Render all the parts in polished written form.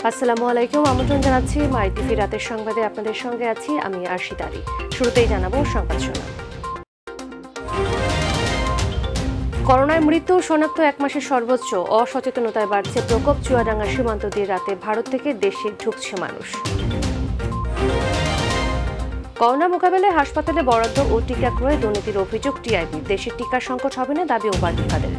আসসালামু আলাইকুম, আমন্ত্রণ জানাচ্ছি মাই টিভি রাতের সংবাদে। আপনাদের সঙ্গে আছি আমি আরশিদ আলী। শুরুতেই জানাবো সংবাদ শিরোনাম। করোনায় মৃত্যু শনাক্ত এক মাসের সর্বোচ্চ, অসচেতনতায় বাড়ছে প্রকোপ। চুয়াডাঙ্গা সীমান্ত দিয়ে রাতে ভারত থেকে দেশে ঢুকছে মানুষ। করোনা মোকাবেলায় হাসপাতালে বরাদ্দ ও টিকা ক্রয়ে দুর্নীতির অভিযোগ টিআইবি। দেশে টিকা সংকট হবে না, দাবি ওবায়দুল কাদের।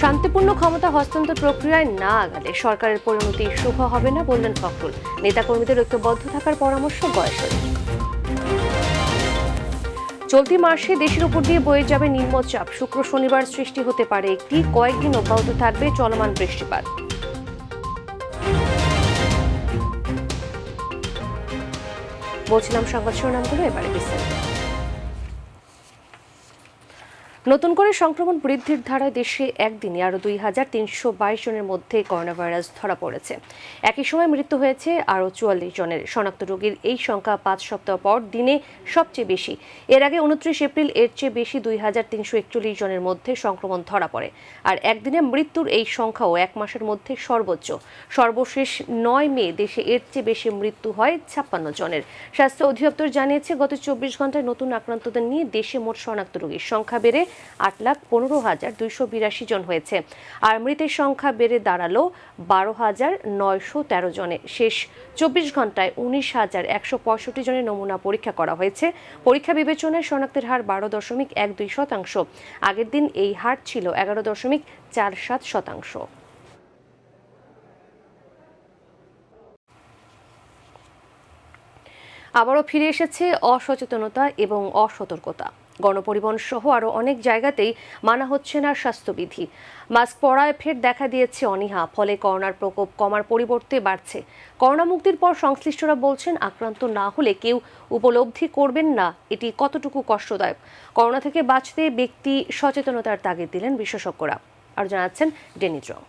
শান্তিপূর্ণ ক্ষমতা হস্তান্তর প্রক্রিয়ায় না আগালে সরকারের পরিণতি শুভ হবে না, বললেন ফখরুল। নেতাকর্মীদের ঐক্যবদ্ধ থাকার পরামর্শ গয়েশ্বরী। চলতি মাসে দেশের উপর দিয়ে বয়ে যাবে নিম্নচাপ। শুক্র শনিবার সৃষ্টি হতে পারে একটি, কয়েকদিন অব্যাহত থাকবে চলমান বৃষ্টিপাত। বলছিলাম সংবাদ শিরোনামগুলো, এবারে বিস্তারিত। নতুন করে সংক্রমণ বৃদ্ধির ধারায় দেশে একদিনে আরও ২,৩২২ জনের মধ্যে করোনা ভাইরাস ধরা পড়েছে। একই সময় মৃত্যু হয়েছে আরও ৪৪ জনের। শনাক্ত রোগীর এই সংখ্যা ৫ সপ্তাহ পর দিনে সবচেয়ে বেশি। এর আগে ২৯ এপ্রিল এর চেয়ে বেশি ২,৩৪১ জনের মধ্যে সংক্রমণ ধরা পড়ে। আর একদিনে মৃত্যুর এই সংখ্যাও এক মাসের মধ্যে সর্বোচ্চ। সর্বশেষ ৯ মে দেশে এর চেয়ে বেশি মৃত্যু হয় ৫৬ জনের। স্বাস্থ্য অধিদপ্তর জানিয়েছে, গত ২৪ ঘন্টায় নতুন আক্রান্তদের নিয়ে দেশে মোট শনাক্ত রোগীর সংখ্যা বেড়ে ৮,১৫,২৮২ জন হয়েছে। আর মৃতের সংখ্যা বেড়ে দাঁড়ালো ১২,৯১৩ জনে। শেষ ২৪ ঘন্টায় ১৯,১৬৫ জনের নমুনা পরীক্ষা করা হয়েছে। পরীক্ষা বিবেচনায় শনাক্তের হার ১২.১২%। আগের দিন এই হার ছিল ১১.৪৭%। আবারও ফিরে এসেছে অসচেতনতা এবং অসতর্কতা। গণপরিবহন সহ আরও অনেক জায়গাতেই মানা হচ্ছে না স্বাস্থ্যবিধি। মাস্ক পরায় ফের দেখা দিয়েছে অনীহা। ফলে করোনার প্রকোপ কমার পরিবর্তে বাড়ছে। করোনা মুক্তির পর সংশ্লিষ্টরা বলছেন, আক্রান্ত না হলে কেউ উপলব্ধি করবেন না এটি কতটুকু কষ্টদায়ক। করোনা থেকে বাঁচতে ব্যক্তি সচেতনতার তাগিদ দিলেন বিশেষজ্ঞরা। আর জানাচ্ছেন ডেনিজ রং।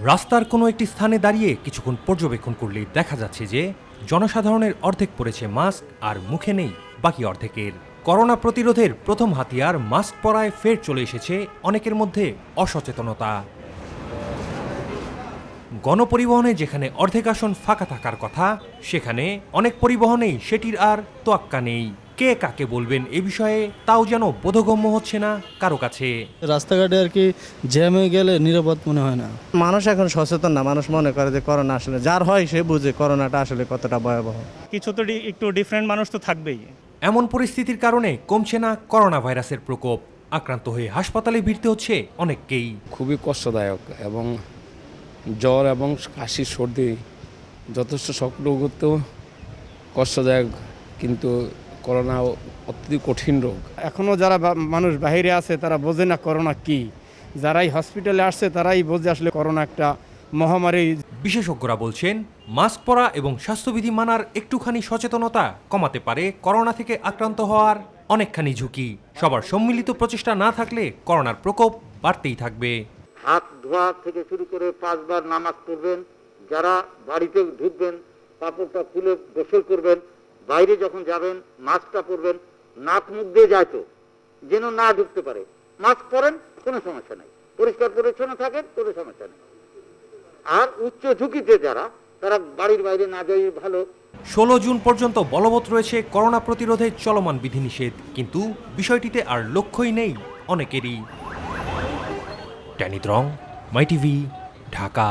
রাস্তার কোনো একটি স্থানে দাঁড়িয়ে কিছুক্ষণ পর্যবেক্ষণ করলেই দেখা যাচ্ছে যে জনসাধারণের অর্ধেক পরেছে মাস্ক, আর মুখে নেই বাকি অর্ধেকের। করোনা প্রতিরোধের প্রথম হাতিয়ার মাস্ক পরায় ফের চলে এসেছে অনেকের মধ্যে অসচেতনতা। গণপরিবহনে যেখানে অর্ধেক আসন ফাঁকা থাকার কথা, সেখানে অনেক পরিবহনেই সেটির আর তোয়াক্কা নেই। কে কাকে বলবেন এ বিষয়ে তাও যেন বোধগম্য হচ্ছে না কারো কাছে। রাস্তাঘাটে আর কি জ্যাম হয়ে গেলে নিরাপদ মনে হয় না। মানুষ এখন সচেতন না। মানুষ মনে করে যে করোনা আসলে যার হয় সে বুঝে করোনাটা আসলে কতটা ভয়াবহ। কিছু তো একটু ডিফারেন্ট মানুষ তো থাকবেই। এমন পরিস্থিতির কারণে কমছে না করোনা ভাইরাসের প্রকোপ। আক্রান্ত হয়ে হাসপাতালে ভিড়তে হচ্ছে অনেককেই। খুবই কষ্টদায়ক এবং জ্বর এবং কাশি সর্দি যথেষ্ট সকলগত কষ্টদায়ক, কিন্তু করোনা অত্যধিক কঠিন রোগ। এখনও যারা মানুষ বাইরে আছে তারা বোঝে না করোনা কি, যারাই হসপিটালে আসছে তারাই বোঝে আসলে করোনা একটা মহামারী। বিশেষজ্ঞরা বলছেন, মাস্ক পরা এবং স্বাস্থ্যবিধি মানার একটুখানি সচেতনতা কমাতে পারে করোনা থেকে আক্রান্ত হওয়ার অনেকখানি ঝুঁকি। সবার সম্মিলিত প্রচেষ্টা না থাকলে করোনার প্রকোপ বাড়তেই থাকবে। হাত ধোয়া থেকে শুরু করে 5 বার নামাজ পড়বেন, যারা বাড়িতে ঢুকবেন কাপড়টা খুলে গোসল করবেন, বাইরে যখন যাবেন মাস্কটা পরবেন, নাক মুখ দিয়ে যাইতো যেন না ঢুকতে পারে। মাস্ক পরেন, কোনো সমস্যা নেই, পরিষ্কার পরিচ্ছন্ন থাকেন, কোনো সমস্যা নেই। আর উচ্চ ঝুঁকিতে যারা, তারা বাড়ির বাইরে না যাই ভালো। 16 জুন পর্যন্ত বলবৎ রয়েছে করোনা প্রতিরোধে চলমান বিধিনিষেধ, কিন্তু বিষয়টিতে আর লক্ষ্যই নেই অনেকেরই। ডেনিজ রং, মাই টিভি, ঢাকা।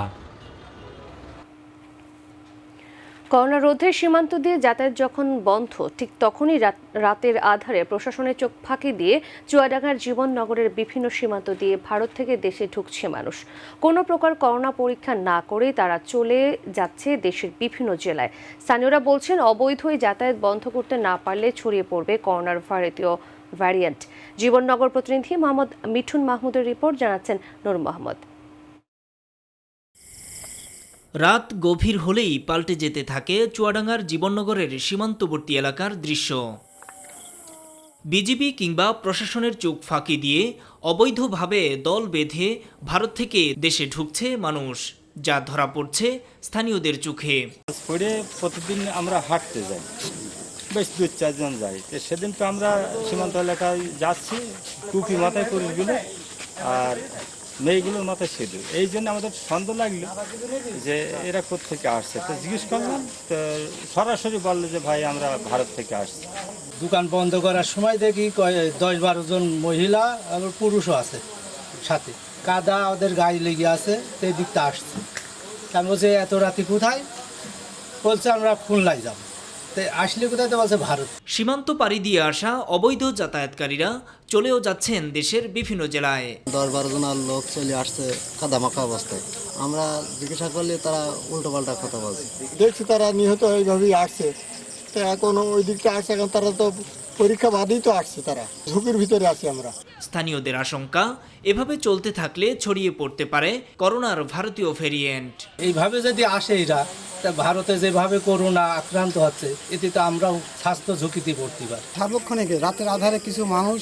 করোনা রোধে সীমান্ত দিয়ে যাতায়াত যখন বন্ধ, ঠিক তখনই রাতের আধারে প্রশাসনের চোখ ফাঁকি দিয়ে চুয়াডাঙ্গার জীবননগরের বিভিন্ন সীমান্ত দিয়ে ভারত থেকে দেশে ঢুকছে মানুষ। কোনো প্রকার করোনা পরীক্ষা না করেই তারা চলে যাচ্ছে দেশের বিভিন্ন জেলায়। স্থানীয়রা বলছেন, অবৈধ যাতায়াত বন্ধ করতে না পারলে ছড়িয়ে পড়বে করোনার ভারতীয় ভ্যারিয়েন্ট। জীবননগর প্রতিনিধি মোহাম্মদ মিঠুন মাহমুদের রিপোর্ট, জানাচ্ছেন নূর মোহাম্মদ। রাত গভীর হলেই পাল্টে যেতে থাকে চুয়াডাঙ্গার জীবননগরের সীমান্তবর্তী এলাকার দৃশ্য। বিজিবি কিংবা প্রশাসনের চোখ ফাঁকি দিয়ে অবৈধভাবে দল বেঁধে ভারত থেকে দেশে ঢুকছে মানুষ, যা ধরা পড়ছে স্থানীয়দের চোখে। প্রতিদিন আমরা হাঁটতে যাই, বেশ 2-4 জন যাই। সেদিন তো আমরা সীমান্ত এলাকায় যাচ্ছি, টুপি মাথায় পুলিশগুলো আর মেয়েগুলোর মাথায় সিঁদুর। এই জন্য আমাদের সন্দেহ লাগলো যে এরা কোত্থেকে আসছে, তো জিজ্ঞেস করলাম, তো সরাসরি বললো যে ভাই আমরা ভারত থেকে আসছি। দোকান বন্ধ করার সময় দেখি 10-12 জন মহিলা আর পুরুষও আছে সাথে, কাদা ওদের গায়ে লেগে আছে, সেই দিকটা আসছে। আমি বলছি এত রাতে কোথায়? বলছে আমরা খুলনায় যাব। তো আসলে কোথায়? তো বলছে ভারত। সীমান্ত পাড়ি দিয়ে আসা অবৈধ যাতায়াতকারীরা চলেও যাচ্ছেন দেশের বিভিন্ন জেলায়। 10-12 জনের লোক চলে আসছে কাদামাখা অবস্থায়। আমরা জিজ্ঞাসা করলে তারা উল্টোপাল্টা কথা বলছে। দেখছি তারা নিহত এইভাবেই আসছে। তো এখন ওই দিকটা আসছে, এখন তারা তো পরীক্ষা বাদেই তো আসছে, তারা ঝুঁকির ভিতরে আছি আমরা। স্থানীয়দের আশঙ্কা, এভাবে চলতে থাকলে ছড়িয়ে পড়তে পারে করোনার ভারতীয় ভেরিয়েন্ট। এইভাবে যদি আসে এরা, তা ভারতে যেভাবে করোনা আক্রান্ত হচ্ছে, এতে তো আমরাও স্বাস্থ্য ঝুঁকিতে পড়তে পারি। সার্বক্ষণিক রাতের আধারে কিছু মানুষ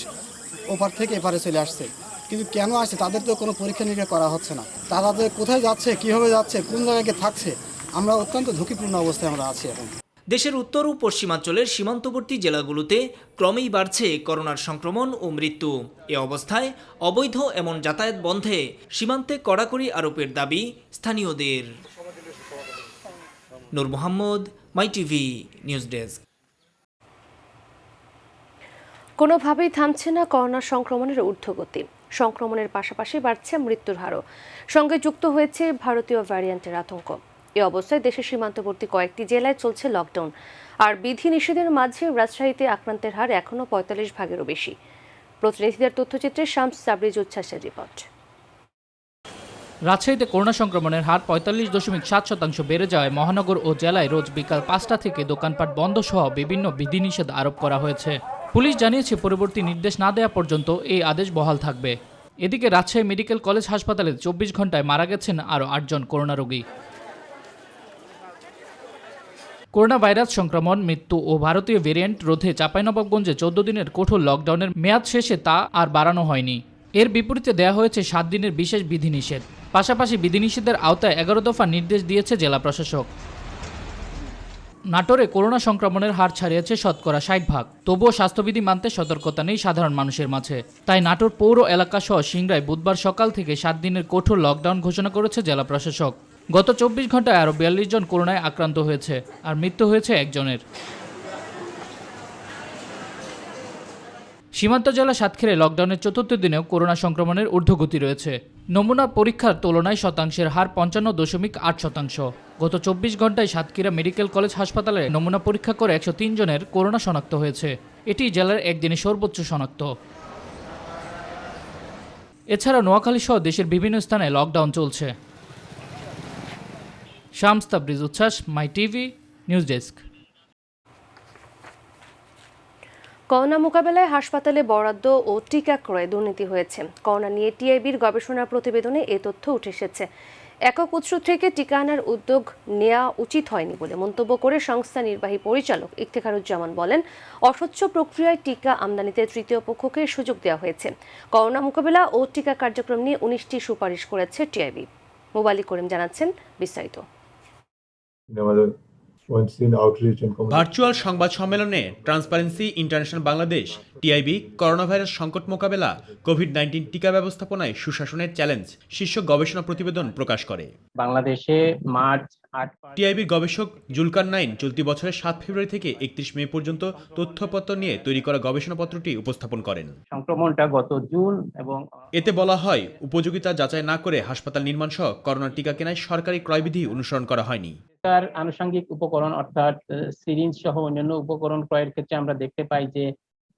ওপার থেকে এপারে চলে আসছে, কিন্তু কেন আসছে তাদের তো কোনো পরীক্ষা নিরীক্ষা করা হচ্ছে না। তারা যে কোথায় যাচ্ছে, কীভাবে যাচ্ছে, কোন জায়গায় থাকছে, আমরা অত্যন্ত ঝুঁকিপূর্ণ অবস্থায় আমরা আছি এখন। দেশের উত্তর ও পশ্চিমাঞ্চলের সীমান্তবর্তী জেলাগুলোতে ক্রমেই বাড়ছে করোনার সংক্রমণ ও মৃত্যু। এ অবস্থায় অবৈধ এমন যাতায়াত বন্ধে সীমান্তে কড়াকড়ি আরোপের দাবি স্থানীয়দের। নূর মোহাম্মদ, মাই টিভি নিউজ ডেস্ক। কোনোভাবেই থামছে না করোনা সংক্রমণের ঊর্ধ্বগতি। সংক্রমণের পাশাপাশি বাড়ছে মৃত্যুর হারও, সঙ্গে যুক্ত হয়েছে ভারতীয় ভ্যারিয়েন্টের আতঙ্ক। এ অবস্থায় দেশের সীমান্তবর্তী কয়েকটি জেলায় চলছে লকডাউন, আর বিধিনিষেধের মাঝে রাজশাহীতে আক্রান্তের হার এখনও 45%-এরও বেশি। প্রতিনিধিদের তথ্যচিত্রে শামস সাবরিজ উচ্ছ্বাসের রিপোর্ট। রাজশাহীতে করোনা সংক্রমণের হার 45.7% বেড়ে যাওয়ায় মহানগর ও জেলায় রোজ বিকাল 5টা থেকে দোকানপাট বন্ধ সহ বিভিন্ন বিধিনিষেধ আরোপ করা হয়েছে। পুলিশ জানিয়েছে পরবর্তী নির্দেশ না দেওয়া পর্যন্ত এই আদেশ বহাল থাকবে। এদিকে রাজশাহী মেডিকেল কলেজ হাসপাতালে 24 ঘন্টায় মারা গেছেন আরও 8 জন করোনা রোগী। করোনা ভাইরাস সংক্রমণ, মৃত্যু ও ভারতীয় ভেরিয়েন্ট রোধে চাঁপাইনবাবগঞ্জে 14 দিনের কঠোর লকডাউনের মেয়াদ শেষে তা আর বাড়ানো হয়নি। এর বিপরীতে দেওয়া হয়েছে 7 দিনের বিশেষ বিধিনিষেধ। পাশাপাশি বিধিনিষেধের আওতায় 11 দফা নির্দেশ দিয়েছে জেলা প্রশাসক। নাটোরে করোনা সংক্রমণের হার ছাড়িয়েছে 60%। তবুও স্বাস্থ্যবিধি মানতে সতর্কতা নেই সাধারণ মানুষের মাঝে। তাই নাটোর পৌর এলাকা সহ সিংড়ায় বুধবার সকাল থেকে 7 দিনের কঠোর লকডাউন ঘোষণা করেছে জেলা প্রশাসক। গত 24 ঘন্টায় আরও 42 জন করোনায় আক্রান্ত হয়েছে, আর মৃত্যু হয়েছে 1 জনের। সীমান্ত জেলা সাতক্ষীরায় লকডাউনের 4র্থ দিনেও করোনা সংক্রমণের ঊর্ধ্বগতি রয়েছে। নমুনা পরীক্ষার তুলনায় শতাংশের হার 55.8%। গত 24 ঘন্টায় সাতক্ষীরা মেডিকেল কলেজ হাসপাতালে নমুনা পরীক্ষা করে 103 জনের করোনা শনাক্ত হয়েছে। এটি জেলার একদিনে সর্বোচ্চ শনাক্ত। এছাড়া নোয়াখালী সহ দেশের বিভিন্ন স্থানে লকডাউন চলছে। শামস তাবরিজ উচ্ছ্বাস, মাই টিভি নিউজ ডেস্ক। করোনা মোকাবেলায় হাসপাতালে বরাদ্দ ও টিকা ক্রয়ে দুর্নীতি হয়েছে। করোনা নিয়ে টিআইবির গবেষণা প্রতিবেদনে এ তথ্য উঠে এসেছে। একক উৎস থেকে টিকা আনার উদ্যোগ নেওয়া উচিত হয়নি বলে মন্তব্য করে সংস্থার নির্বাহী পরিচালক ইফতেখারুজ্জামান বলেন, অস্বচ্ছ প্রক্রিয়ায় টিকা আমদানিতে তৃতীয় পক্ষকে সুযোগ দেওয়া হয়েছে। করোনা মোকাবেলা ও টিকা কার্যক্রম নিয়ে 19টি সুপারিশ করেছে টিআইবি। মোবাইল করিম জানাচ্ছেন বিস্তারিত। ভার্চুয়াল সংবাদ সম্মেলনে transparency international Bangladesh TIB corona virus সংকট মোকাবেলা, কোভিড-19 টিকা ব্যবস্থাপনায় সুশাসনের চ্যালেঞ্জ শীর্ষক গবেষণা প্রতিবেদন প্রকাশ করে। বাংলাদেশে মার্চ 8 টিআইবির গবেষক জুলকার নাইন চলতি বছরের 7 ফেব্রুয়ারি থেকে 31 মে পর্যন্ত তথ্যপত্র নিয়ে তৈরি করা গবেষণাপত্রটি উপস্থাপন করেন। সংক্রমণটা গত জুন এবং এতে বলা হয়, উপযোগিতা যাচাই না করে হাসপাতাল নির্মাণ সহ করোনা টিকা কেনায় সরকারি ক্রয়বিধি অনুসরণ করা হয়নি। তার আনুষঙ্গিক উপকরণ অর্থাৎ সিরিঞ্জ সহ অন্যান্য উপকরণ ক্রয়ের ক্ষেত্রে আমরা দেখতে পাই যে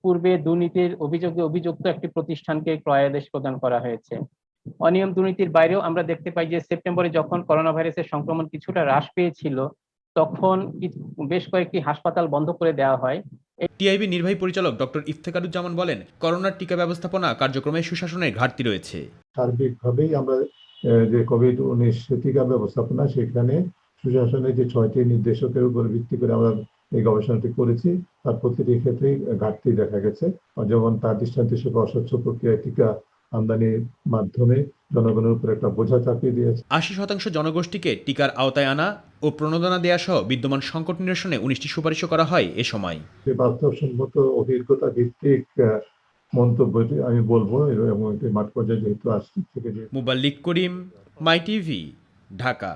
পূর্বে দুর্নীতির অভিযোগে অভিযুক্ত একটি প্রতিষ্ঠানকে ক্রয়াদেশ প্রদান করা হয়েছে। অনিয়ম দুর্নীতির বাইরেও আমরা দেখতে পাই যে সেপ্টেম্বরে যখন করোনা ভাইরাসের সংক্রমণ কিছুটা হ্রাস পেয়েছিল, তখন বেশ কয়েকটি হাসপাতাল বন্ধ করে দেওয়া হয়। টিআইবি নির্বাহী পরিচালক ডক্টর ইফতেখারুজ্জামান বলেন, করোনার টিকা ব্যবস্থাপনা কার্যক্রমে সুশাসনের ঘাটতি রয়েছে। সার্বিকভাবেই আমরা যে কোভিড-19 টিকা ব্যবস্থাপনা, সেখানে সুশাসনের যে 6টি নির্দেশকের উপর ভিত্তি করে আমরা এই গবেষণাটি করেছি, তার প্রতিটি ক্ষেত্রেই ঘাটতি দেখা গেছে। যেমন তার দৃষ্টান্ত হিসেবে অস্বচ্ছ প্রক্রিয়ায় টিকা আমদানির মাধ্যমে জনগণের উপর একটা বোঝা চাপিয়ে দিয়েছে। 80% জনগোষ্ঠীকে টিকার আওতায় আনা ও প্রণোদনা দেওয়া সহ বিদ্যমান সংকট নিরসনে 19টি সুপারিশও করা হয় এ সময়। বাস্তবসম্মত অভিজ্ঞতা ভিত্তিক মন্তব্যটি আমি বলবো, এবং এটি মাঠ পর্যায়ে যেহেতু আসছে থেকে যে মুবাল্লিক করিম, মাই টিভি, ঢাকা।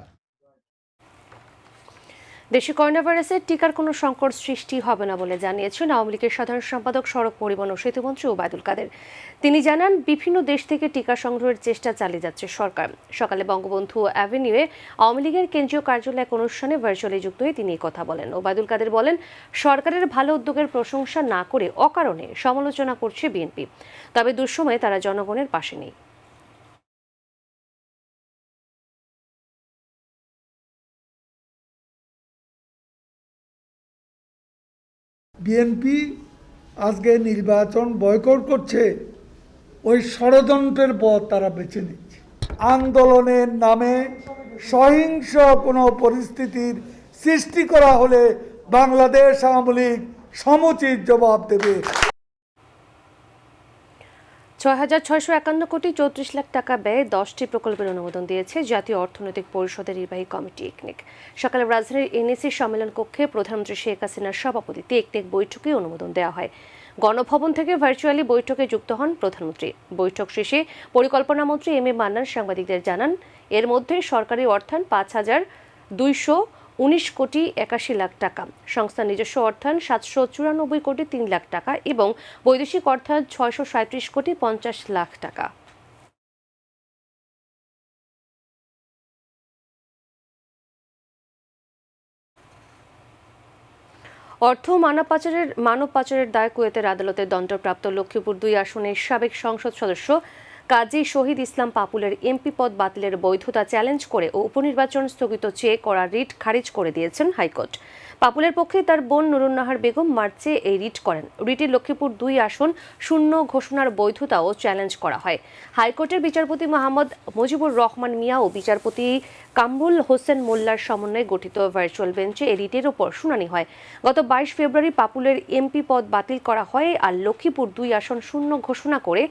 দেশে করোনা ভাইরাসের টিকার কোনো সংকট সৃষ্টি হবে না বলে জানিয়েছেন আওয়ামী লীগের সাধারণ সম্পাদক সড়ক পরিবহন ও সেতুমন্ত্রী ওবায়দুল কাদের। তিনি জানান, বিভিন্ন দেশ থেকে টিকা সংগ্রহের চেষ্টা চালিয়ে যাচ্ছে সরকার। সকালে বঙ্গবন্ধু অ্যাভিনিউয়ে আওয়ামী লীগের কেন্দ্রীয় কার্যালয় এক অনুষ্ঠানে ভার্চুয়ালি যুক্ত হয়ে তিনি কথা বলেন। ওবায়দুল কাদের বলেন, সরকারের ভালো উদ্যোগের প্রশংসা না করে অকারণে সমালোচনা করছে বিএনপি, তবে দুঃসময়ে তারা জনগণের পাশে নেই। বিএনপি আজকে নির্বাচন বয়কট করছে, ওই ষড়যন্ত্রের পথ তারা বেছে নিচ্ছে। আন্দোলনের নামে সহিংস কোনো পরিস্থিতির সৃষ্টি করা হলে বাংলাদেশ আওয়ামী লীগ সমুচিত জবাব দেবে। ৬,৬৫১ কোটি ৩৪ লাখ টাকা ব্যয়ে 10টি প্রকল্পের অনুমোদন দিয়েছে জাতীয় অর্থনৈতিক পরিষদের নির্বাহী কমিটি ইকনেক। সকালে রাজধানীর এনএসি সম্মেলন কক্ষে প্রধানমন্ত্রী শেখ হাসিনার সভাপতিত্বে ইকনেক বৈঠকে অনুমোদন দেওয়া হয়। গণভবন থেকে ভার্চুয়ালি বৈঠকে যুক্ত হন প্রধানমন্ত্রী। বৈঠক শেষে পরিকল্পনা মন্ত্রী এম এ মান্নান সাংবাদিকদের জানান, এর মধ্যে সরকারি অর্থায়ন ৫,২১৯ কোটি ৮১ লাখ টাকা, সংস্থার নিজস্ব অর্থায়ন ৭৯৪ কোটি ৩ লাখ টাকা এবং বৈদেশিক অর্থায়ন ৬৩৭ কোটি ৫০ লাখ টাকা। অর্থ মানব পাচারের দায় কুয়েতের আদালতে দণ্ডপ্রাপ্ত লক্ষ্মীপুর ২ আসনের সাবেক সংসদ সদস্য কাজী শহীদ ইসলাম পাপুলের এমপি পদ বাতিলের বৈধতা চ্যালেঞ্জ করে ও উপনির্বাচন স্থগিত চেয়ে করা রিট খারিজ করে দিয়েছেন হাইকোর্ট। পাপুলের পক্ষে তার বোন নুরুন্নাহার বেগম মার্চে এই রিট করেন। রিটে লক্ষ্মীপুর ২ আসন শূন্য ঘোষণার বৈধতাও চ্যালেঞ্জ করা হয়। হাইকোর্টের বিচারপতি মোহাম্মদ মুজিবুর রহমান মিয়া ও বিচারপতি কামরুল হোসেন মোল্লার সমন্বয়ে গঠিত ভার্চুয়াল বেঞ্চে এই রিটের ওপর শুনানি হয়। গত ২২ ফেব্রুয়ারি পাপুলের এমপি পদ বাতিল করা হয় আর লক্ষ্মীপুর ২ আসন শূন্য ঘোষণা করে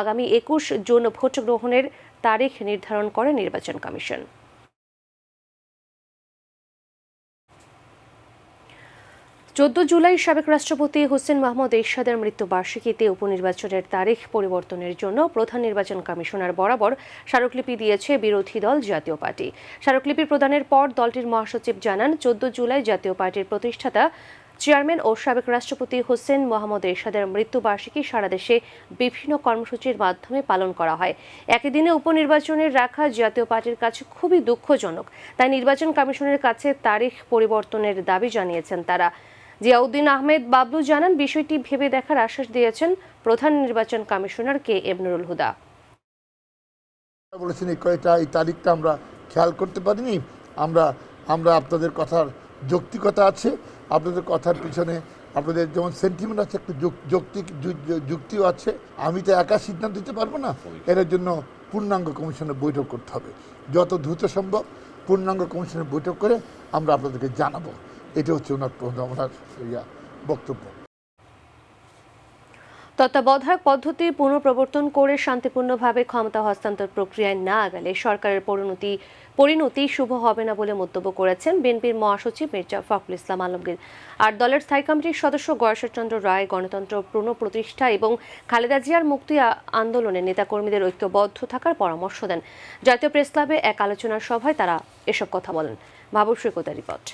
আগামী ২১ জুন ভোট গ্রহণের তারিখ নির্ধারণ করে নির্বাচন কমিশন। 14 জুলাই সাবেক রাষ্ট্রপতি হোসেন মোহাম্মদ এরশাদের মৃত্যুবার্ষিকীতে উপনির্বাচনের তারিখ পরিবর্তনের জন্য প্রধান নির্বাচন কমিশনার বরাবর স্মারকলিপি দিয়েছে বিরোধী দল জাতীয় পার্টি। স্মারকলিপি প্রদানের পর দলটির মহাসচিব জানান, 14 জুলাই জাতীয় পার্টির প্রতিষ্ঠাতা চেয়ারম্যান ও সাবেক রাষ্ট্রপতি হোসেন মোহাম্মদ এরশাদের মৃত্যুবার্ষিকী সারা দেশে বিভিন্ন কর্মসূচির মাধ্যমে পালন করা হয়। একই দিনে উপনির্বাচনের রাখা জাতীয় পার্টির কাছে খুবই দুঃখজনক, তাই নির্বাচন কমিশনের কাছে তারিখ পরিবর্তনের দাবি জানিয়েছেন তারা। জিয়াউদ্দিন আহমেদ বাবলু জানান, বিষয়টি ভেবে দেখার আশ্বাস দিয়েছেন প্রধান নির্বাচন commissioner K M Nurul Huda. বলেছেন এই তারিখটা আমরা খেয়াল করতে পারিনি, আমরা আপনাদের কথার যৌক্তিকতা আছে, আপনাদের কথার পিছনে আপনাদের যেমন সেন্টিমেন্ট আছে, একটু যুক্তিও আছে। আমি তো একা সিদ্ধান্ত দিতে পারবো না, এর জন্য পূর্ণাঙ্গ কমিশনের বৈঠক করতে হবে। যত দ্রুত সম্ভব পূর্ণাঙ্গ কমিশনের বৈঠক করে আমরা আপনাদেরকে জানাবো। এটা হচ্ছে ওনার বক্তব্য। তত্ত্বাবধায়ক পদ্ধতি পুনঃপ্রবর্তন করে শান্তিপূর্ণভাবে ক্ষমতা হস্তান্তর প্রক্রিয়ায় না গেলে সরকারের পরিণতি শুভ হবে না বলে মন্তব্য করেছেন বিএনপির মহাসচিব মির্জা ফখরুল ইসলাম আলমগীর। আর দলের স্থায়ী কমিটির সদস্য গয়েশ্বরচন্দ্র রায় গণতন্ত্র পুনঃপ্রতিষ্ঠা এবং খালেদা জিয়ার মুক্তি আন্দোলনে নেতাকর্মীদের ঐক্যবদ্ধ থাকার পরামর্শ দেন। জাতীয় প্রেস ক্লাবে এক আলোচনা সভায় তারা এসব কথা বলেন। মাহবুব সৈকতের রিপোর্ট।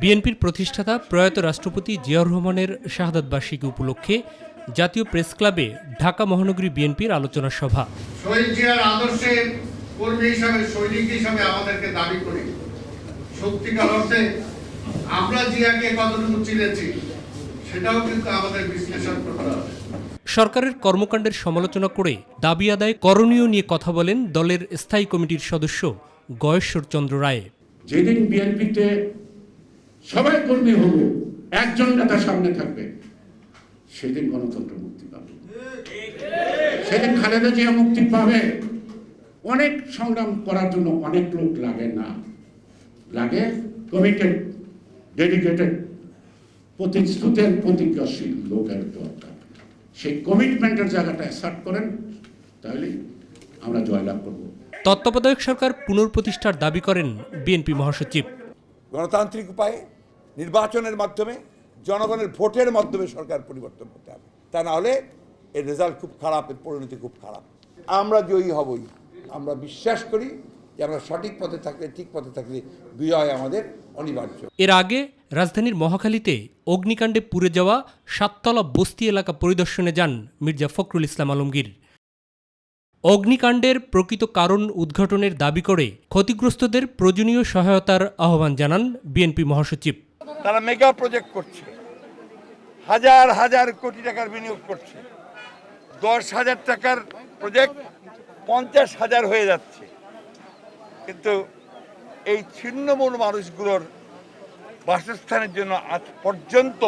বিএনপির প্রতিষ্ঠাতা প্রয়াত রাষ্ট্রপতি জিয়াউর রহমানের শাহাদাত বার্ষিকী উপলক্ষে জাতীয় প্রেস ক্লাবে ঢাকা মহানগরী বিএনপির আলোচনা সভা। শহীদ জিয়ার আদর্শের কর্মী হিসাবে, সৈনিক হিসাবে আমাদেরকে দাবি করি, সত্যিকার অর্থে আমরা জিয়াকে কতটুকু চিনেছি সেটাও কিন্তু আমাদের বিশ্লেষণ করতে হবে। সরকারের কর্মকাণ্ডের সমালোচনা করে দাবি আদায় করণীয় নিয়ে কথা বলেন দলের স্থায়ী কমিটির সদস্য গয়েশ্বরচন্দ্র রায়। যেদিন বিএনপিতে সবাই কর্মী হব, একজন নেতা সামনে থাকবে, সেদিন গণতন্ত্র মুক্তি পাবে, সেদিন খালেদা জিয়া মুক্তি পাবে। অনেক সংগ্রাম করার জন্য অনেক লোক লাগে না, লাগে কমিটেড, ডেডিকেটেড, প্রতিশ্রুতের প্রতিজ্ঞাশীল লোকের দরকার। সেই কমিটমেন্টের জায়গাটা অ্যাসার্ট করেন, তাহলে আমরা জয়লাভ করব। তত্ত্বাবধায়ক সরকার পুনঃপ্রতিষ্ঠার দাবি করেন বিএনপি মহাসচিব। গণতান্ত্রিক উপায়ে নির্বাচনের মাধ্যমে জনগণের ভোটের মাধ্যমে সরকার পরিবর্তন করতে হবে, তা না হলে এর রেজাল্ট খুব খারাপ, এর পরিণতি খুব খারাপ। আমরা জয়ী হবই, আমরা বিশ্বাস করি যে আমরা সঠিক পথে থাকলে, ঠিক পথে থাকলে বিজয় আমাদের অনিবার্য। এর আগে রাজধানীর মহাখালীতে অগ্নিকাণ্ডে পুড়ে যাওয়া 7তলা বস্তি এলাকা পরিদর্শনে যান মির্জা ফখরুল ইসলাম আলমগীর। অগ্নিকাণ্ডের প্রকৃত কারণ উদ্ঘাটনের দাবি করে ক্ষতিগ্রস্তদের প্রয়োজনীয় সহায়তার আহ্বান জানান বিএনপি মহাসচিব। তারা মেগা প্রজেক্ট করছে, হাজার হাজার কোটি টাকার বিনিয়োগ করছে, 10,000 টাকার প্রজেক্ট 50,000 হয়ে যাচ্ছে, কিন্তু এই ছিন্নমূল মানুষগুলোর বাসস্থানের জন্য আজ পর্যন্ত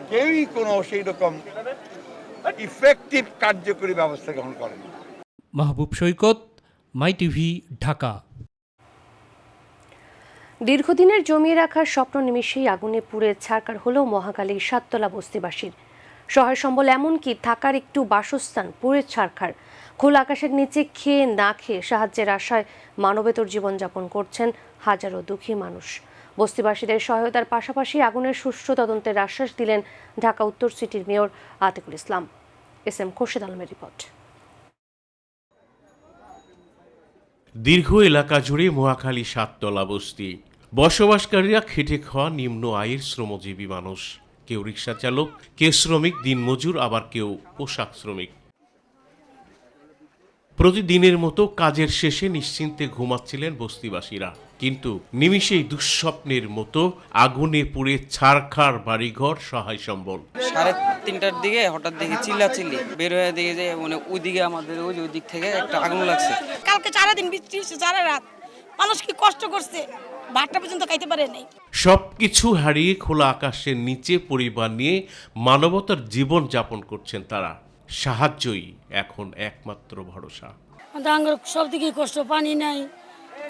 কেউই কোনো সেই রকম ইফেক্টিভ কার্যকরী ব্যবস্থা গ্রহণ করেন। মাহবুব সৈকত, মাই টিভি, ঢাকা। দীর্ঘদিনের জমিয়ে রাখার স্বপ্ন নিমিষেই আগুনে পুড়ে ছারখার হলো মহাখালীর 7তলা বস্তিবাসীর। সহায় সম্বল এমনকি থাকার একটু বাসস্থান পুড়ে ছারখার। খোলা আকাশের নিচে খেয়ে না খেয়ে সাহায্যের আশায় মানবেতর জীবনযাপন করছেন হাজারো দুঃখী মানুষ। বস্তিবাসীদের সহায়তার পাশাপাশি আগুনের সুষ্ঠু তদন্তের আশ্বাস দিলেন ঢাকা উত্তর সিটির মেয়র আতিকুল ইসলাম। এস.এম. খোরশেদ আলমের রিপোর্ট। দীর্ঘ এলাকা জুড়ে মহাখালী 7তলা বস্তি। বসবাসকারীরা খেটে খাওয়া নিম্ন আয়ের শ্রমজীবী মানুষ। কেউ রিক্সা চালক, কেউ শ্রমিক দিনমজুর, আবার কেউ পোশাক শ্রমিক। প্রতিদিনের মতো কাজের শেষে নিশ্চিন্তে ঘুমাচ্ছিলেন বস্তিবাসীরা, কিন্তু নিমিষেই দুঃস্বপ্নের মতো আগুনে পুড়ে ছারখার বাড়িঘর, সহায় সম্বল। 3:30টার দিকে হঠাৎ দেখি চিল্লাচিল্লি, বের হয়ে দেখি যে মানে ওইদিকে আমাদের ওই দিক থেকে একটা আগুন লাগছে। কালকে সারাদিন বৃষ্টি, সারা রাত মানুষ কি কষ্ট করছে, ভাতটা পর্যন্ত খাইতে পারে নাই। সবকিছু হারিয়ে খোলা আকাশের নিচে পরিবার নিয়ে মানবতার জীবন যাপন করছেন তারা। সাহায্যই এখন একমাত্র ভরসা। সব দিকে কষ্ট, পানি নাই,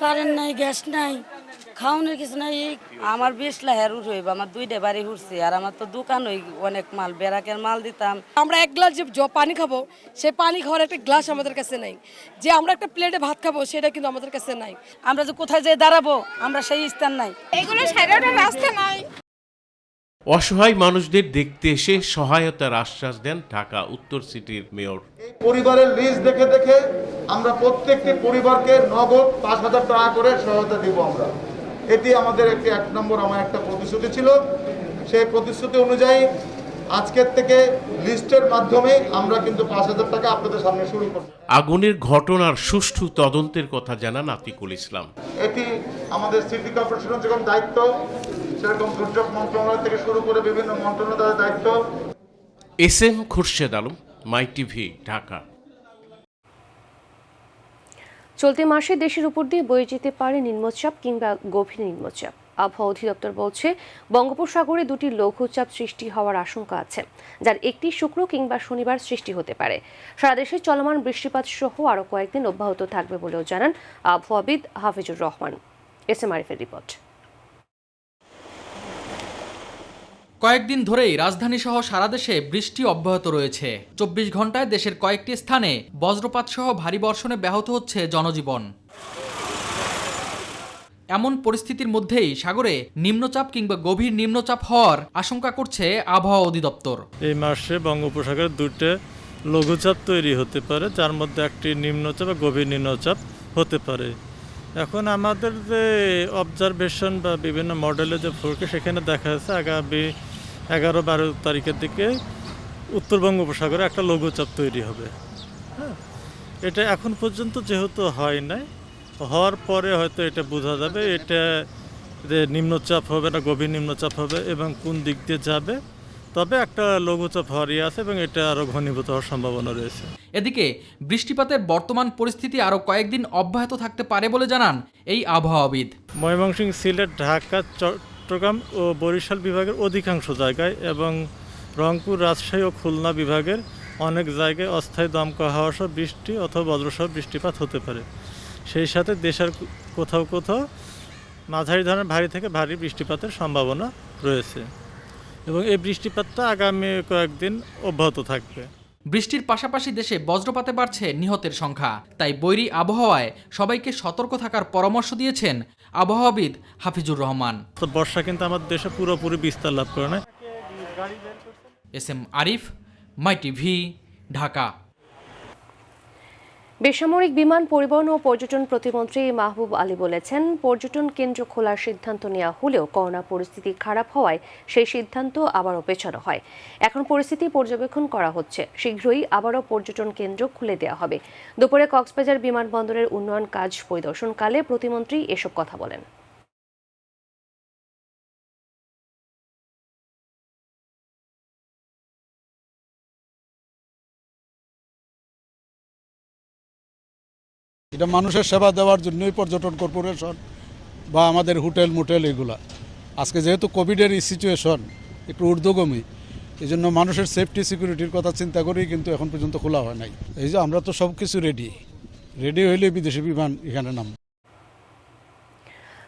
কারেন্ট নাই, গ্যাস নাই, খাওয়ানোর কিছু নাই। আমার 20 লাখের হইব, আমার 2টা বাড়ি উঠছে, আর আমার তো দোকান হই অনেক মাল, বেরাকের মাল দিতাম। আমরা এক গ্লাস যে পানি খাবো, সে পানি খাওয়ার একটা গ্লাস আমাদের কাছে নাই। যে আমরা একটা প্লেটে ভাত খাবো, সেটা কিন্তু আমাদের কাছে নাই। আমরা যে কোথায় যেয়ে দাঁড়াবো, আমরা সেই স্থান নাই। এগুলো সাইডে রাস্তা নাই। অসহায় মানুষদের দেখতে এসে সহায়তার আশ্বাস দেন ঢাকা উত্তর সিটির মেয়র। পরিবারের লিস্ট দেখে দেখে আমরা প্রত্যেকটি পরিবারকে নগদ 5,000 টাকা করে সহায়তা দিব আমরা। এটি আমাদের এক নম্বর আমার একটা প্রতিশ্রুতি ছিল। সেই প্রতিশ্রুতি অনুযায়ী আজকের থেকে লিস্টের মাধ্যমে আমরা কিন্তু 5,000 টাকা আপনাদের সামনে শুরু করব। আগুনের ঘটনার সুষ্ঠু তদন্তের কথা জানান আতিকুল ইসলাম। এটি আমাদের সিটি কর্পোরেশনের যেরকম দায়িত্ব, সেরকম দুর্যোগ মন্ত্রণালয় থেকে শুরু করে বিভিন্ন মন্ত্রণালয়ের দায়িত্ব। এস.এম. খোরশেদ আলম, মাই টিভি, ঢাকা। চলতি মাসে দেশের উপর দিয়ে বয়ে যেতে পারে নিম্নচাপ কিংবা গভীর নিম্নচাপ। আবহাওয়া অধিদপ্তর বলছে, বঙ্গোপসাগরে 2টি লঘুচাপ সৃষ্টি হওয়ার আশঙ্কা আছে, যার একটি শুক্র কিংবা শনিবার সৃষ্টি হতে পারে। সারা দেশে চলমান বৃষ্টিপাত সহ আরও কয়েকদিন অব্যাহত থাকবে বলেও জানান আবহাওয়াবিদ হাফিজুর রহমান। এস.এম. আরিফের রিপোর্ট। কয়েকদিন ধরেই রাজধানী সহ সারা দেশে বৃষ্টি অব্যাহত রয়েছে। 24 ঘন্টায় দেশের কয়েকটি স্থানে বজ্রপাত সহ ভারী বর্ষণে ব্যাহত হচ্ছে জনজীবন। এমন পরিস্থিতির মধ্যেই সাগরে নিম্নচাপ কিংবা গভীর নিম্নচাপ হওয়ার আশঙ্কা করছে আবহাওয়া অধিদপ্তর। এই মাসে বঙ্গোপসাগরে 2টে লঘুচাপ তৈরি হতে পারে, যার মধ্যে একটি নিম্নচাপ বা গভীর নিম্নচাপ হতে পারে। এখন আমাদের যে অবজারভেশন বা বিভিন্ন মডেলের যে ফোরকাস্ট, সেখানে দেখা যাচ্ছে আগামী 11-12 তারিখের দিকে উত্তর বঙ্গোপসাগরে একটা লঘুচাপ তৈরি হবে। হ্যাঁ, এটা এখন পর্যন্ত যেহেতু হয় নাই, হওয়ার পরে হয়তো এটা বোঝা যাবে এটা যে নিম্নচাপ হবে না গভীর নিম্নচাপ হবে এবং কোন দিক দিয়ে যাবে। তবে একটা লঘুচাপ হওয়ারই আছে এবং এটা আরও ঘনীভূত হওয়ার সম্ভাবনা রয়েছে। এদিকে বৃষ্টিপাতের বর্তমান পরিস্থিতি আরও কয়েকদিন অব্যাহত থাকতে পারে বলে জানান এই আবহাওয়াবিদ। ময়মনসিংহ, সিলেট, ঢাকা, চট্টগ্রাম ও বরিশাল বিভাগের অধিকাংশ জায়গায় এবং রংপুর, রাজশাহী ও খুলনা বিভাগের অনেক জায়গায় অস্থায়ী দমকা হাওয়া সহ বৃষ্টি অথবা বজ্রসহ বৃষ্টিপাত হতে পারে। সেই সাথে দেশের কোথাও কোথাও মাঝারি ধরনের ভারী থেকে ভারী বৃষ্টিপাতের সম্ভাবনা রয়েছে এবং এই বৃষ্টিপাতটা আগামী কয়েকদিন অব্যাহত থাকবে। বৃষ্টির পাশাপাশি দেশে বজ্রপাতে বাড়ছে নিহতের সংখ্যা, তাই বৈরী আবহাওয়ায় সবাইকে সতর্ক থাকার পরামর্শ দিয়েছেন আবহাওয়াবিদ হাফিজুর রহমান। বর্ষা কিন্তু আমাদের দেশে পুরোপুরি বিস্তার লাভ করে না। এস.এম. আরিফ, মাই টিভি, ঢাকা। বেসামরিক বিমান পরিবহন ও পর্যটন প্রতিমন্ত্রী মাহবুব আলী বলেছেন, পর্যটন কেন্দ্র খোলার সিদ্ধান্ত নেওয়া হলেও করোনা পরিস্থিতি খারাপ হওয়ায় সেই সিদ্ধান্ত আবারও পেছানো হয়। এখন পরিস্থিতি পর্যবেক্ষণ করা হচ্ছে, শীঘ্রই আবারও পর্যটন কেন্দ্র খুলে দেওয়া হবে। দুপুরে কক্সবাজার বিমানবন্দরের উন্নয়ন কাজ পরিদর্শনকালে প্রতিমন্ত্রী এসব কথা বলেন। এটা মানুষের সেবা দেওয়ার জন্যই পর্যটন কর্পোরেশন বা আমাদের হোটেল মোটেল এগুলা। আজকে যেহেতু কোভিডের সিচুয়েশন একটু ঊর্ধ্বগামী, এই জন্য মানুষের সেফটি সিকিউরিটির কথা চিন্তা করেই কিন্তু এখন পর্যন্ত খোলা হয় নাই। এই যে আমরা তো সব কিছু রেডি হইলে বিদেশি বিমান এখানে নাম।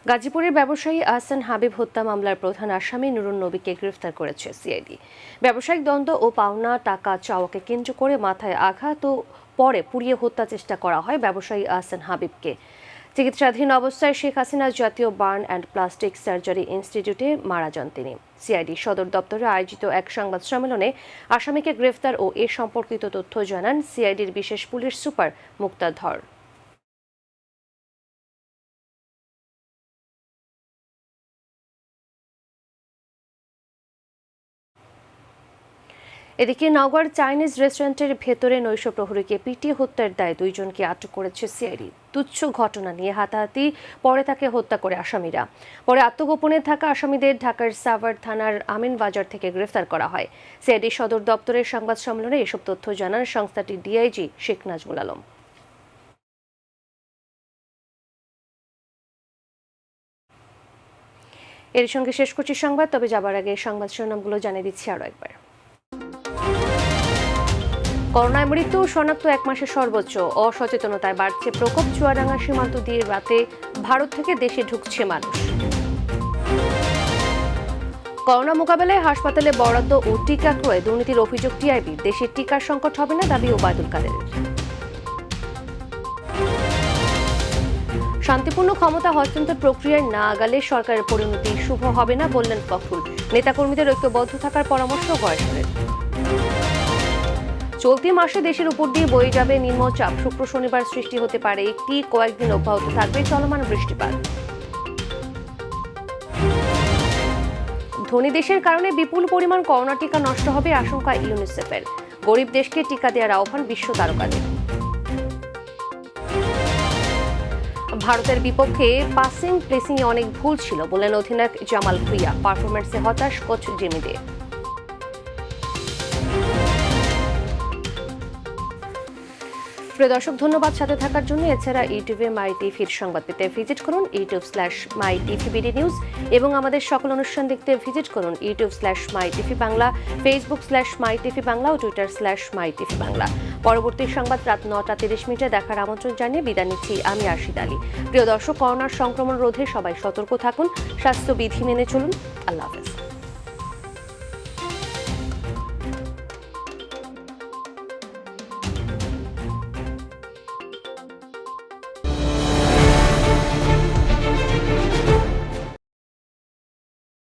গাজীপুরের ব্যবসায়ী আহসান হাবিব হত্যা মামলার প্রধান আসামি নুরুন নবীকে গ্রেফতার করেছে সিআইডি। ব্যবসায়িক দ্বন্দ্ব ও পাওনা টাকা চাওয়াকে কেন্দ্র করে মাথায় আঘাত ও পরে পুড়িয়ে হত্যা চেষ্টা করা হয় ব্যবসায়ী আহসান হাবিবকে। চিকিৎসাধীন অবস্থায় শেখ হাসিনা জাতীয় বার্ন অ্যান্ড প্লাস্টিক সার্জারি ইনস্টিটিউটে মারা যান তিনি। সিআইডি সদর দপ্তরে আয়োজিত এক সংবাদ সম্মেলনে আসামিকে গ্রেফতার ও এ সম্পর্কিত তথ্য জানান সিআইডির বিশেষ পুলিশ সুপার মুক্তা ধর। এদিকে নওগাঁর চাইনিজ রেস্টুরেন্টের ভেতরে নৈশ প্রহরীকে পিটিয়ে হত্যার দায়ে 2 জনকে আটক করেছে সিআইডি। তুচ্ছ ঘটনা নিয়ে হাতাহাতি, পরে তাকে হত্যা করে আসামিরা। পরে আত্মগোপনে থাকা আসামিদের ঢাকার সাভার থানার আমিনবাজার থেকে গ্রেফতার করা হয়। সিআইডি সদর দপ্তরের সংবাদ সম্মেলনে এসব তথ্য জানান সংস্থাটির ডিআইজি শেখ নাজমুল আলম। এর সঙ্গে শেষ করছি সংবাদ, তবে যাবার আগে সংবাদ শিরোনামগুলো জানিয়ে দিচ্ছি আরও একবার। করোনায় মৃত্যু শনাক্ত 1 মাসে সর্বোচ্চ, অসচেতনতায় বাড়ছে প্রকোপ। চুয়াডাঙ্গা সীমান্ত দিয়ে রাতে ভারত থেকে দেশে ঢুকছে মানুষ। করোনা মোকাবেলায় হাসপাতালে বরাদ্দ ও টিকা ক্রয়ে দুর্নীতির অভিযোগ টিআইবির। দেশে টিকার সংকট হবে না, দাবি ওবায়দুল কাদেরের। শান্তিপূর্ণ ক্ষমতা হস্তান্তর প্রক্রিয়ায় না আগালে সরকারের পরিণতি শুভ হবে না, বললেন ফখরুল। নেতাকর্মীদের ঐক্যবদ্ধ থাকার পরামর্শ গয়েশ্বরের। চলতি মাসে দেশের উপর দিয়ে বয়ে যাবে নিম্নচাপ। শুক্র শনিবার সৃষ্টি হতে পারে একটি, কয়েকদিন অব্যাহত থাকবে চলমান বৃষ্টিপাত। ধনী দেশের কারণে বিপুল পরিমাণ করোনা টিকা নষ্ট হবে, আশঙ্কা ইউনিসেফের। গরিব দেশকে টিকা দেওয়ার আহ্বান বিশ্ব তারকাদের। ভারতের বিপক্ষে পাসিং প্লেসিংয়ে অনেক ভুল ছিল, বললেন অধিনায়ক জামাল ভুঁইয়া। পারফরম্যান্সে হতাশ কোচ জিমি দে। প্রিয় দর্শক, ধন্যবাদ সাথে থাকার জন্য। এছাড়া ইউটিউবে মাই টিভির সংবাদ পেতে ভিজিট করুন youtube/mytvbd নিউজ এবং আমাদের সকল অনুষ্ঠান দেখতে ভিজিট করুন youtube/mytv বাংলা, facebook/mytv বাংলা ও twitter/mytv বাংলা। পরবর্তী সংবাদ রাত 9টা 30 মিনিটে দেখার আমন্ত্রণ জানিয়ে বিদায় নিচ্ছি আমি আরশিদ আলী। প্রিয় দর্শক, করোনার সংক্রমণ রোধে সবাই সতর্ক থাকুন, স্বাস্থ্যবিধি মেনে চলুন। আল্লাহ হাফেজ।